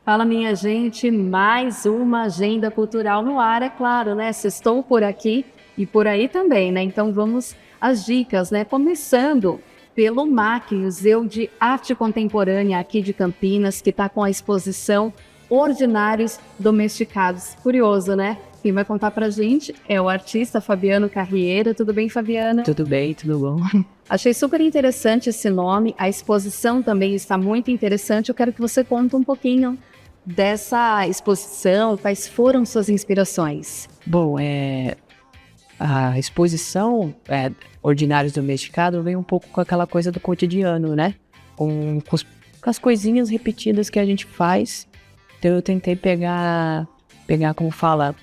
Fala, minha gente, mais uma agenda cultural no ar, é claro, né? Estou por aqui e por aí também, né? Então vamos às dicas, né? Começando pelo MAC, Museu de Arte Contemporânea aqui de Campinas, que está com a exposição Ordinários Domesticados. Curioso, né? Quem vai contar pra gente é o artista Fabiano Carrieira. Tudo bem, Fabiana? Tudo bem, tudo bom. Achei super interessante esse nome, a exposição também está muito interessante. Eu quero que você conte um pouquinho dessa exposição, quais foram suas inspirações? Bom, a exposição Ordinários Domesticados vem um pouco com aquela coisa do cotidiano, né? Com as coisinhas repetidas que a gente faz. Então eu tentei pegar como fala,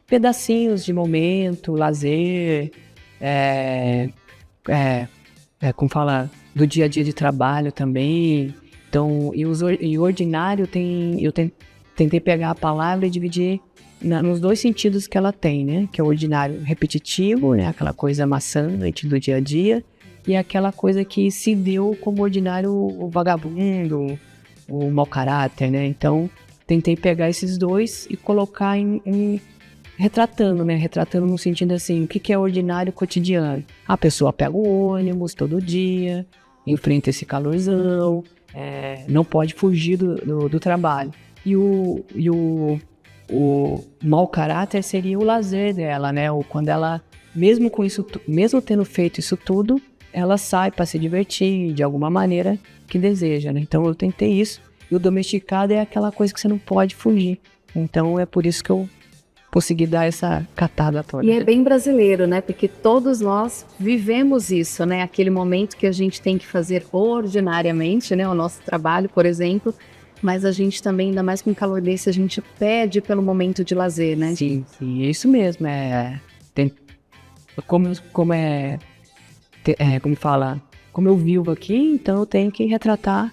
pedacinhos de momento, lazer, como fala, do dia a dia de trabalho também. Então, e o ordinário eu tentei pegar a palavra e dividir nos dois sentidos que ela tem, né? Que é o ordinário repetitivo, né? Aquela coisa maçante do dia a dia, e aquela coisa que se deu como ordinário o vagabundo, o mau caráter, né? Então, tentei pegar esses dois e colocar retratando, né? Retratando no sentido assim, o que é ordinário cotidiano? A pessoa pega o ônibus todo dia, enfrenta esse calorzão, não pode fugir do trabalho. E o mau caráter seria o lazer dela, né? Ou quando ela, mesmo tendo feito isso tudo, ela sai para se divertir de alguma maneira que deseja, né? Então eu tentei isso. E o domesticado é aquela coisa que você não pode fugir. Então é por isso que eu consegui dar essa catada toda. E é bem brasileiro, né? Porque todos nós vivemos isso, né? Aquele momento que a gente tem que fazer ordinariamente, né? O nosso trabalho, por exemplo. Mas a gente também, ainda mais com o calor desse, a gente pede pelo momento de lazer, né? Sim, é isso mesmo. Como eu vivo aqui, então eu tenho que retratar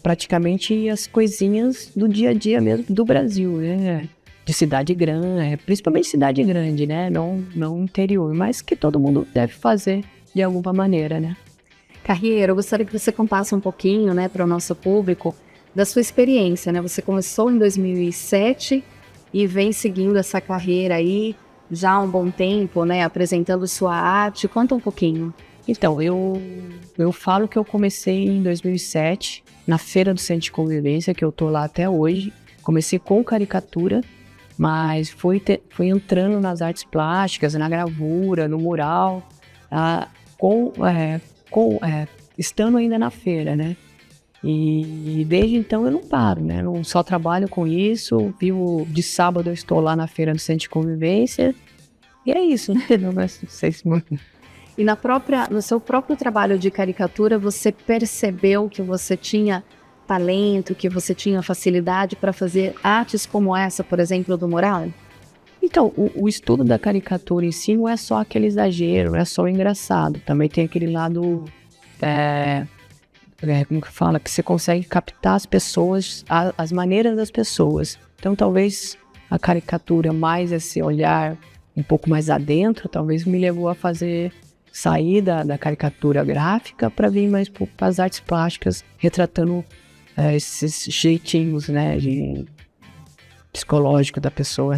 praticamente as coisinhas do dia a dia mesmo do Brasil, né? De cidade grande, principalmente cidade grande, né? Não interior, mas que todo mundo deve fazer de alguma maneira, né? Carrieiro, eu gostaria que você contasse um pouquinho, né, para o nosso público, da sua experiência, né? Você começou em 2007 e vem seguindo essa carreira aí já há um bom tempo, né, apresentando sua arte. Conta um pouquinho. Então, eu falo que eu comecei em 2007, na Feira do Centro de Convivência, que eu tô lá até hoje. Comecei com caricatura, mas fui entrando nas artes plásticas, na gravura, no mural, estando ainda na feira, né? E desde então eu não paro, né? Eu só trabalho com isso, de sábado eu estou lá na Feira do Centro de Convivência, e é isso, né? Não sei se muito... E no seu próprio trabalho de caricatura, você percebeu que você tinha talento, que você tinha facilidade para fazer artes como essa, por exemplo, do mural? Então, o estudo da caricatura em si não é só aquele exagero, não é só o engraçado. Também tem aquele lado, como que fala, que você consegue captar as pessoas, as maneiras das pessoas. Então, talvez a caricatura, mais esse olhar um pouco mais adentro, talvez me levou a sair da caricatura gráfica para vir mais para as artes plásticas, retratando esses jeitinhos, né, de psicológico da pessoa.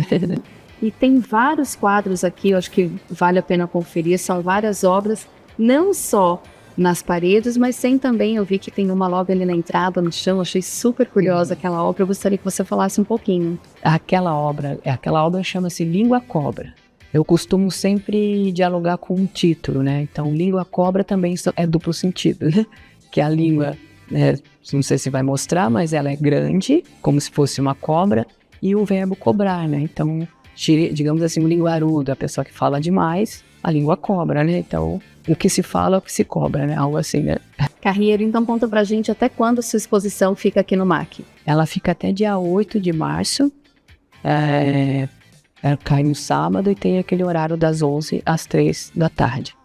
E tem vários quadros aqui, eu acho que vale a pena conferir, são várias obras, não só nas paredes, mas tem também, eu vi que tem uma logo ali na entrada, no chão, achei super curiosa aquela obra, eu gostaria que você falasse um pouquinho. Aquela obra chama-se Língua Cobra. Eu costumo sempre dialogar com um título, né? Então, língua cobra também é duplo sentido, né? Que a língua, né, não sei se vai mostrar, mas ela é grande, como se fosse uma cobra, e o verbo cobrar, né? Então, digamos assim, o linguarudo, a pessoa que fala demais, a língua cobra, né? Então, o que se fala é o que se cobra, né? Algo assim, né? Carrieiro, então conta pra gente até quando a sua exposição fica aqui no MAC? Ela fica até dia 8 de março, cai no sábado e tem aquele horário das 11 às 3 da tarde.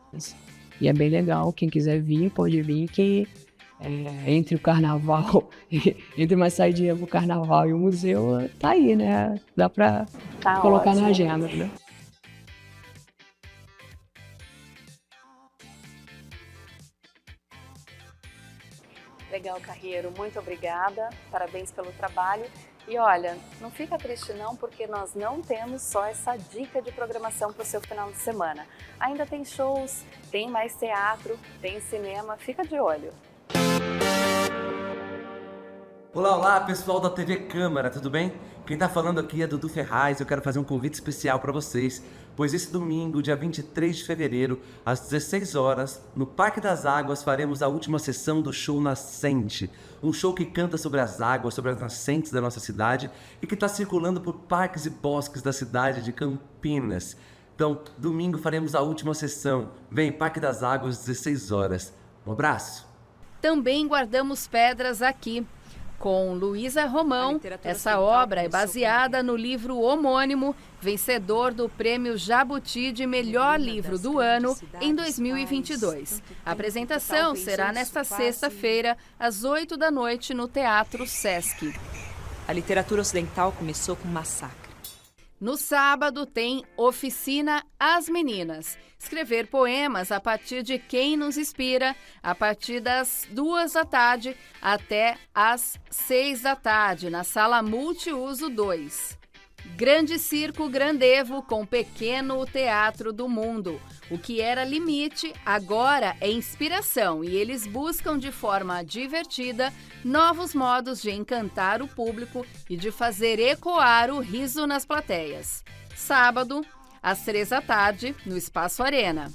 E é bem legal, quem quiser vir, pode vir, que entre o carnaval, entre uma saidinha pro carnaval e o museu, tá aí, né? Dá pra colocar ótimo na agenda, né? Legal, Carrieiro, muito obrigada, parabéns pelo trabalho. E olha, não fica triste não, porque nós não temos só essa dica de programação para o seu final de semana. Ainda tem shows, tem mais teatro, tem cinema, fica de olho. Olá, pessoal da TV Câmara, tudo bem? Quem tá falando aqui é Dudu Ferraz e eu quero fazer um convite especial para vocês, pois esse domingo, dia 23 de fevereiro, às 16 horas, no Parque das Águas, faremos a última sessão do show Nascente, um show que canta sobre as águas, sobre as nascentes da nossa cidade e que está circulando por parques e bosques da cidade de Campinas. Então, domingo faremos a última sessão. Vem, Parque das Águas, 16 horas. Um abraço. Também guardamos pedras aqui. Com Luísa Romão, essa obra é baseada no livro homônimo, vencedor do Prêmio Jabuti de Melhor Livro do Ano em 2022. A apresentação será nesta sexta-feira, às 8 da noite, no Teatro Sesc. A literatura ocidental começou com um massacre. No sábado tem Oficina As Meninas. Escrever poemas a partir de quem nos inspira, a partir das 2 da tarde até às 6 da tarde, na Sala Multiuso 2. Grande Circo Grandevo com Pequeno Teatro do Mundo. O que era limite, agora é inspiração e eles buscam de forma divertida novos modos de encantar o público e de fazer ecoar o riso nas plateias. Sábado, às 3 da tarde, no Espaço Arena.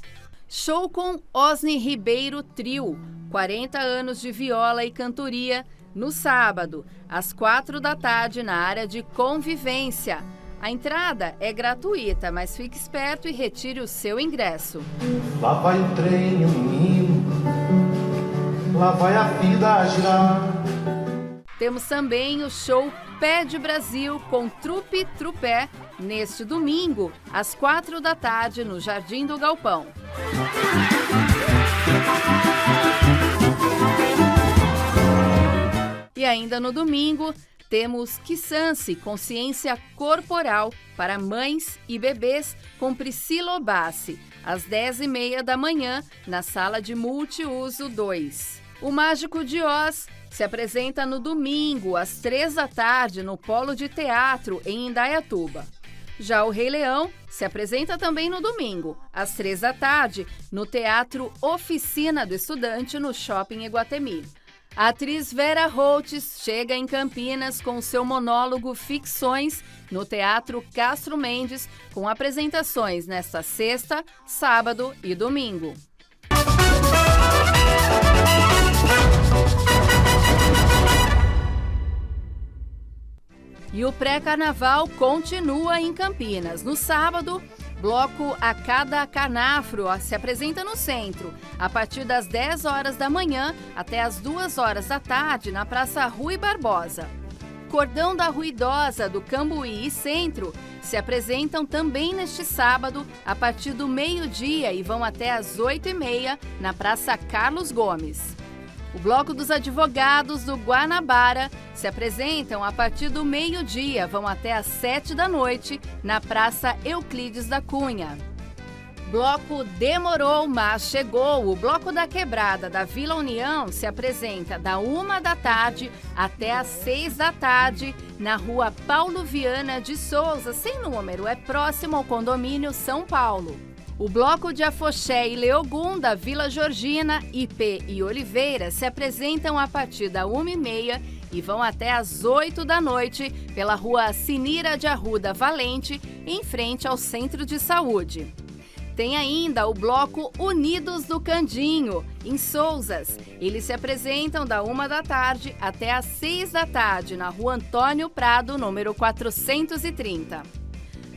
Show com Osni Ribeiro Trio, 40 anos de viola e cantoria, no sábado, às 4 da tarde, na área de convivência. A entrada é gratuita, mas fique esperto e retire o seu ingresso. Lá vai o trem, o menino, lá vai a vida girar. Temos também o show Pé de Brasil com Trupe Trupé, neste domingo, às 4 da tarde, no Jardim do Galpão. E ainda no domingo, temos Quissance, Consciência Corporal para Mães e Bebês, com Priscila Obassi, às 10h30 da manhã, na Sala de Multiuso 2. O Mágico de Oz se apresenta no domingo, às 3 da tarde, no Polo de Teatro, em Indaiatuba. Já o Rei Leão se apresenta também no domingo, às 3 da tarde, no Teatro Oficina do Estudante, no Shopping Iguatemi. A atriz Vera Holtz chega em Campinas com seu monólogo Ficções no Teatro Castro Mendes, com apresentações nesta sexta, sábado e domingo. E o pré-carnaval continua em Campinas. No sábado, bloco A Cada Canafro se apresenta no centro, a partir das 10 horas da manhã até as 2 horas da tarde, na Praça Rui Barbosa. Cordão da Ruidosa, do Cambuí e Centro se apresentam também neste sábado, a partir do meio-dia, e vão até as 8h30, na Praça Carlos Gomes. O Bloco dos Advogados do Guanabara se apresentam a partir do meio-dia, vão até às 7 da noite, na Praça Euclides da Cunha. Bloco Demorou, mas Chegou. O Bloco da Quebrada da Vila União se apresenta da 1 da tarde até às 6 da tarde, na Rua Paulo Viana de Souza, sem número, é próximo ao condomínio São Paulo. O Bloco de Afoxé e Leogum, da Vila Georgina, IP e Oliveira, se apresentam a partir da 1h30 e vão até às 8 da noite pela Rua Sinira de Arruda Valente, em frente ao Centro de Saúde. Tem ainda o Bloco Unidos do Candinho, em Souzas. Eles se apresentam da 1 da tarde até às 6 da tarde, na Rua Antônio Prado, número 430.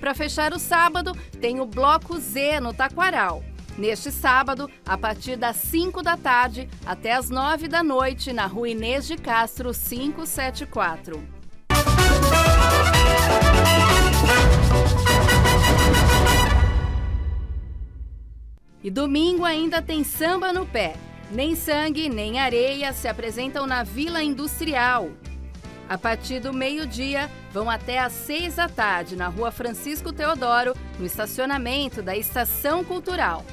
Para fechar o sábado, tem o Bloco Z no Taquaral. Neste sábado, a partir das 5 da tarde até as 9 da noite, na Rua Inês de Castro, 574. E domingo ainda tem Samba no Pé. Nem Sangue, nem Areia se apresentam na Vila Industrial. A partir do meio-dia, vão até às 6 da tarde, na Rua Francisco Teodoro, no estacionamento da Estação Cultural.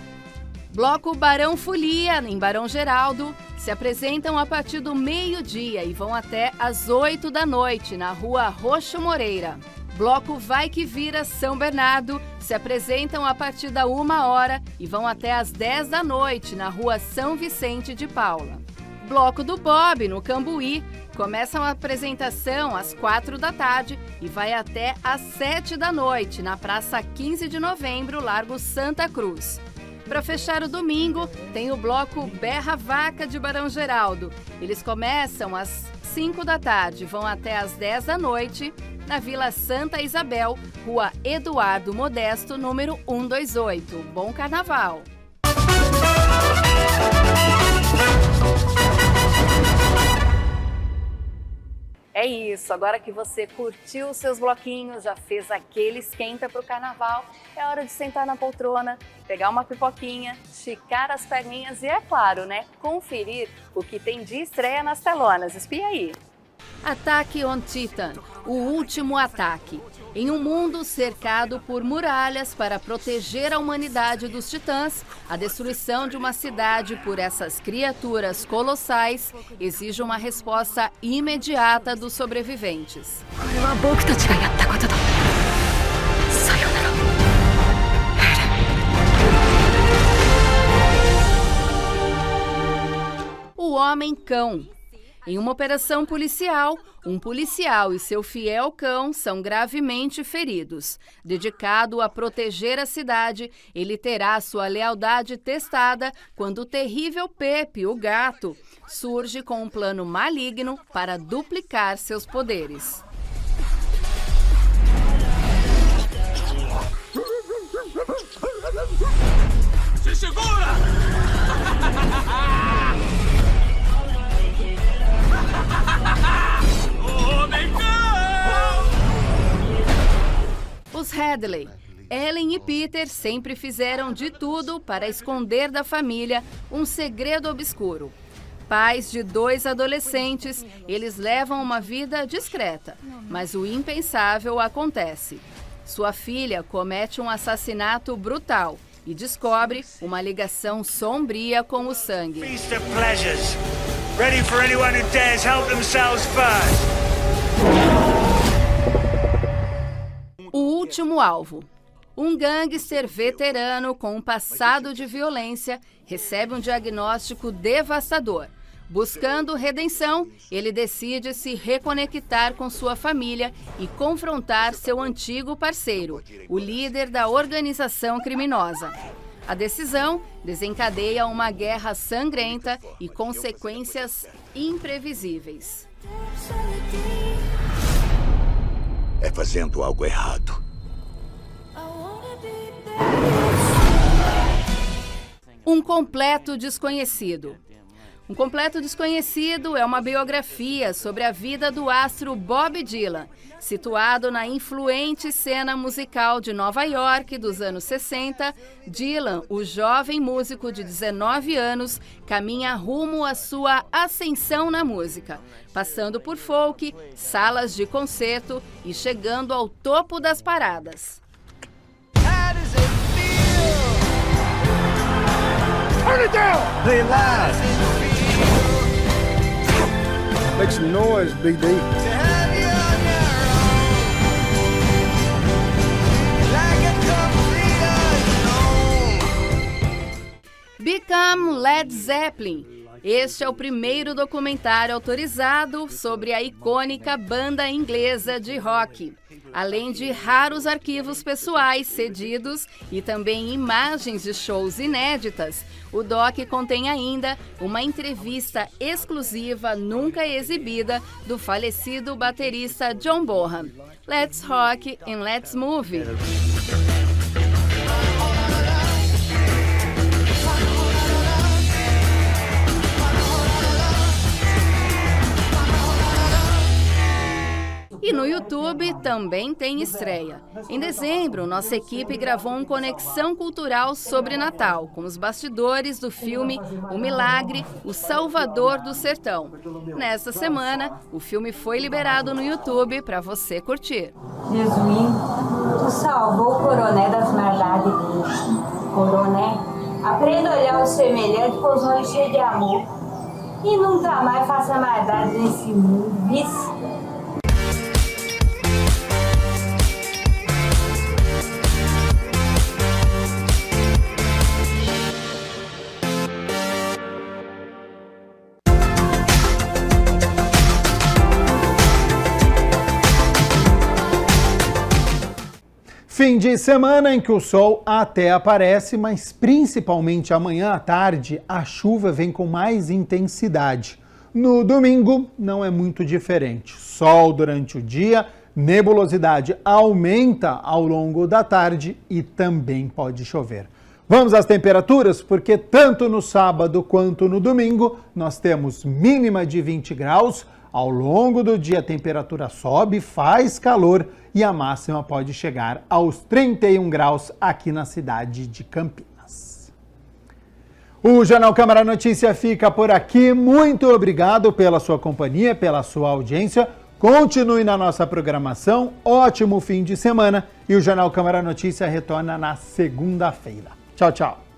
Bloco Barão Folia, em Barão Geraldo, se apresentam a partir do meio-dia e vão até às 8 da noite, na Rua Roxo Moreira. Bloco Vai Que Vira São Bernardo se apresentam a partir da 1h e vão até às 10 da noite, na Rua São Vicente de Paula. Bloco do Bob, no Cambuí, começa a apresentação às 4 da tarde e vai até às 7 da noite, na Praça 15 de Novembro, Largo Santa Cruz. Para fechar o domingo, tem o Bloco Berra Vaca de Barão Geraldo. Eles começam às 5 da tarde, vão até às 10 da noite, na Vila Santa Isabel, Rua Eduardo Modesto, número 128. Bom Carnaval! É isso, agora que você curtiu os seus bloquinhos, já fez aquele esquenta para o carnaval, é hora de sentar na poltrona, pegar uma pipoquinha, esticar as perninhas e, é claro, né, conferir o que tem de estreia nas telonas. Espia aí! Attack on Titan, o último ataque. Em um mundo cercado por muralhas para proteger a humanidade dos titãs, a destruição de uma cidade por essas criaturas colossais exige uma resposta imediata dos sobreviventes. O Homem-Cão. Em uma operação policial, um policial e seu fiel cão são gravemente feridos. Dedicado a proteger a cidade, ele terá sua lealdade testada quando o terrível Pepe, o gato, surge com um plano maligno para duplicar seus poderes. Se segura! Os Hadley. Ellen e Peter sempre fizeram de tudo para esconder da família um segredo obscuro. Pais de 2 adolescentes, eles levam uma vida discreta, mas o impensável acontece. Sua filha comete um assassinato brutal e descobre uma ligação sombria com o sangue. O último alvo. Um gangster veterano com um passado de violência recebe um diagnóstico devastador. Buscando redenção, ele decide se reconectar com sua família e confrontar seu antigo parceiro, o líder da organização criminosa. A decisão desencadeia uma guerra sangrenta e consequências imprevisíveis. É fazendo algo errado. Um completo desconhecido. Um completo desconhecido é uma biografia sobre a vida do astro Bob Dylan, situado na influente cena musical de Nova York dos anos 60. Dylan, o jovem músico de 19 anos, caminha rumo à sua ascensão na música, passando por folk, salas de concerto e chegando ao topo das paradas. Turn it down! Play loud! Make some noise, BD. Become Led Zeppelin. Este é o primeiro documentário autorizado sobre a icônica banda inglesa de rock. Além de raros arquivos pessoais cedidos e também imagens de shows inéditas, o doc contém ainda uma entrevista exclusiva nunca exibida do falecido baterista John Bonham. Let's Rock and Let's Move. E no YouTube também tem estreia. Em dezembro, nossa equipe gravou um Conexão Cultural sobre Natal, com os bastidores do filme O Milagre, O Salvador do Sertão. Nesta semana, o filme foi liberado no YouTube para você curtir. Jesus, tu salvou o coroné das maldades dele. Coroné, aprenda a olhar o semelhante com os olhos cheios de amor. E nunca mais faça maldade nesse mundo, vice. Fim de semana em que o sol até aparece, mas principalmente amanhã à tarde, a chuva vem com mais intensidade. No domingo, não é muito diferente. Sol durante o dia, nebulosidade aumenta ao longo da tarde e também pode chover. Vamos às temperaturas, porque tanto no sábado quanto no domingo, nós temos mínima de 20 graus. Ao longo do dia a temperatura sobe, faz calor e a máxima pode chegar aos 31 graus aqui na cidade de Campinas. O Jornal Câmara Notícia fica por aqui. Muito obrigado pela sua companhia, pela sua audiência. Continue na nossa programação. Ótimo fim de semana e o Jornal Câmara Notícia retorna na segunda-feira. Tchau, tchau.